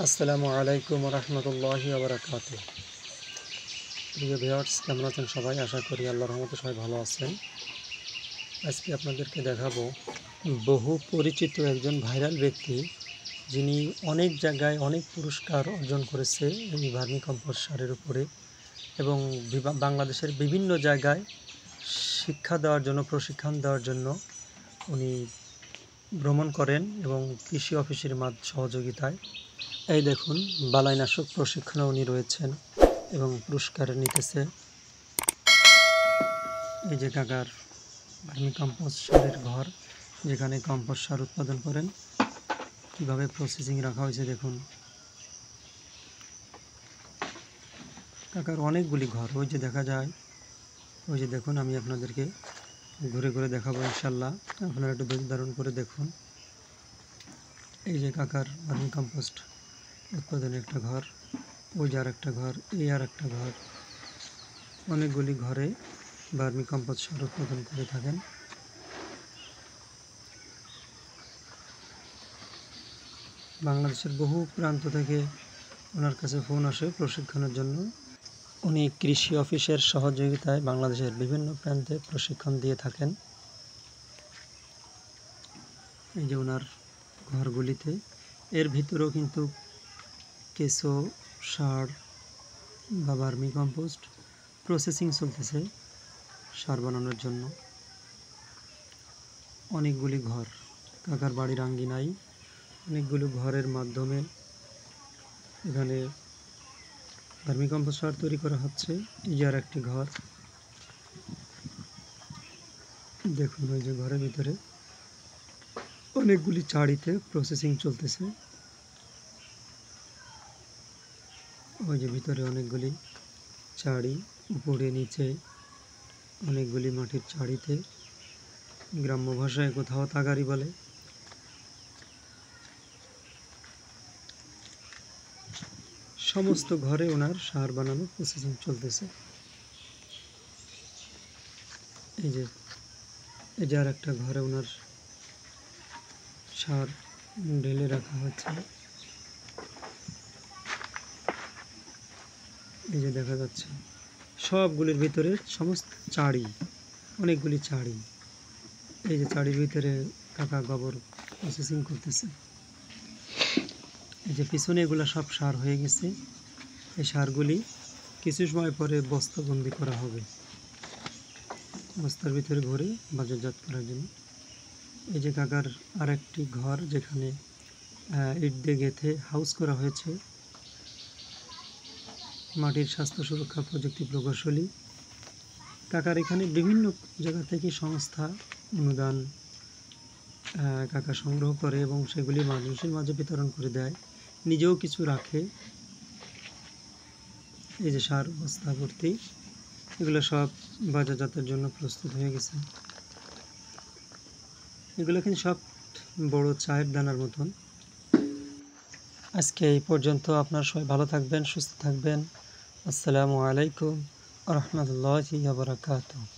আসসালামু আলাইকুম রহমতুল্লাহি ওবরাকাতুহ। প্রিয় ভিউয়ার্স, কেমন আছেন সবাই? আশা করি আল্লাহর রহমতে সবাই ভালো আছেন। আজকে আপনাদেরকে দেখাবো বহু পরিচিত একজন ভাইরাল ব্যক্তি, যিনি অনেক জায়গায় অনেক পুরস্কার অর্জন করেছে এই ভার্মি কম্পোস্ট সারের উপরে, এবং বাংলাদেশের বিভিন্ন জায়গায় শিক্ষা দেওয়ার জন্য, প্রশিক্ষণ দেওয়ার জন্য উনি ভ্রমণ করেন এবং কৃষি অফিসের সহযোগিতায়। এই দেখুন, বালাইনাশক প্রশিক্ষণে উনি রয়েছেন এবং পুরস্কার নিতেছে। এই যে কাকার ভার্মি কম্পোস্ট সারের ঘর, যেখানে কম্পোস্ট সার উৎপাদন করেন। কিভাবে প্রসেসিং রাখা হয়েছে দেখুন। কাকার অনেকগুলি ঘর, ওই যে দেখা যায়, ওই যে দেখুন। আমি আপনাদেরকে ঘুরে ঘুরে দেখাবো ইনশাল্লাহ। আপনারা একটু ধৈর্য ধারণ করে দেখুন। এই যে কাকার ভার্মি কম্পোস্ট উৎপাদনের একটা ঘর, ওই যে আর একটা ঘর, এই আর একটা ঘর। অনেকগুলি ঘরে ভার্মি কম্পোস্ট সার উৎপাদন করে থাকেন। বাংলাদেশের বহু প্রান্ত থেকে ওনার কাছে ফোন আসে প্রশিক্ষণের জন্য। উনি কৃষি অফিসের সহযোগিতায় বাংলাদেশের বিভিন্ন প্রান্তে প্রশিক্ষণ দিয়ে থাকেন। এই যে ওনার ঘরগুলিতে, এর ভিতরেও কিন্তু কেঁচো সার বা ভার্মি কম্পোস্ট প্রসেসিং চলতেছে সার বানানোর জন্য। অনেকগুলি ঘর, কাকার বাড়ির আঙ্গিনায় অনেকগুলো ঘরের মাধ্যমে এখানে ভার্মি কম্পোস্ট সার তৈরি করা হচ্ছে। এই যে আর একটি ঘর দেখুন, ওই যে ঘরের ভিতরে অনেকগুলি চাড়িতে প্রসেসিং চলতেছে। ওই যে ভিতরে অনেকগুলি চাড়ি, উপরে নিচে অনেকগুলি মাটির চাড়িতে, গ্রাম্য ভাষায় কোথাও তাগারি বলে। সমস্ত ঘরে ওনার সার বানানো প্রসেসিং চলতেছে। এই যে আর একটা ঘরে ওনার সার ঢেলে রাখা হচ্ছে। এই যে দেখা যাচ্ছে সবগুলির ভিতরে সমস্ত চাড়ি, অনেকগুলি চাড়ি। এই যে চাড়ির ভিতরে কাকা গোবর প্রসেসিং করতেছে। এই যে পিছনে এগুলো সব সার হয়ে গেছে। এই সারগুলি কিছু সময় পরে বস্তাবন্দি করা হবে, বস্তার ভিতরে ভরে বাজারজাত করার জন্য। এই যে কাকার আর একটি ঘর, যেখানে ইট দিয়ে গেঁথে হাউস করা হয়েছে। মাটির স্বাস্থ্য সুরক্ষা প্রযুক্তি প্রকৌশলী। কাকার এখানে বিভিন্ন জায়গা থেকে সংস্থা অনুদান কাকা সংগ্রহ করে এবং সেগুলি মানুষের মাঝে বিতরণ করে দেয়, নিজেও কিছু রাখে। এই যে সার বস্তা ভর্তি, এগুলো সব বাজারজাতের জন্য প্রস্তুত হয়ে গেছে। এগুলো কিন্তু সব বড় চায়ের দানার মতন। আজকে এই পর্যন্ত। আপনারা সবাই ভালো থাকবেন, সুস্থ থাকবেন। আসসালামু আলাইকুম রহমতুল্লাহি ওয়া বারাকাতুহু।